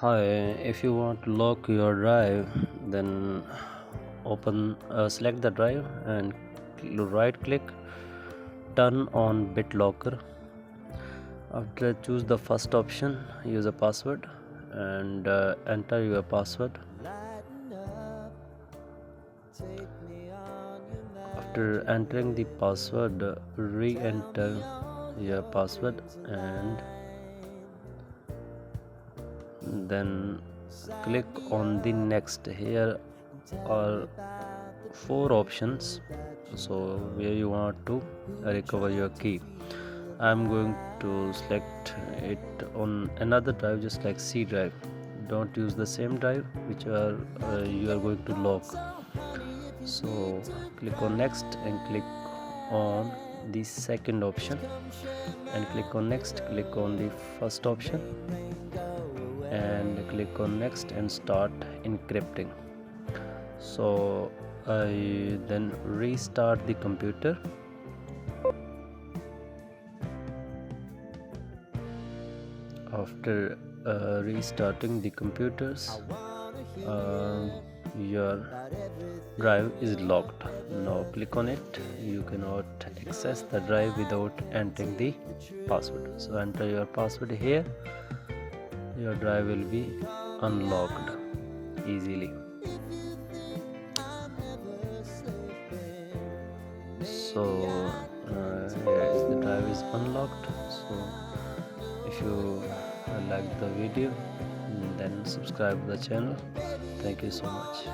Hi, if you want to lock your drive, then select the drive and right click, turn on BitLocker. After choose the first option, use a password and enter your password. After entering the password, re-enter your password and then click on the next. Here are four options, so where you want to recover your key. I'm going to select it on another drive, just like C drive. Don't use the same drive which you are going to lock. So click on next and click on the second option and click on next. Click on the first option and click on next and start encrypting. So I then restart the computer. After restarting the computers, your drive is locked. Now click on it. You cannot access the drive without entering the password. So enter your password here. Your drive will be unlocked easily. So yes, the drive is unlocked. So if you like the video, then subscribe to the channel. Thank you so much.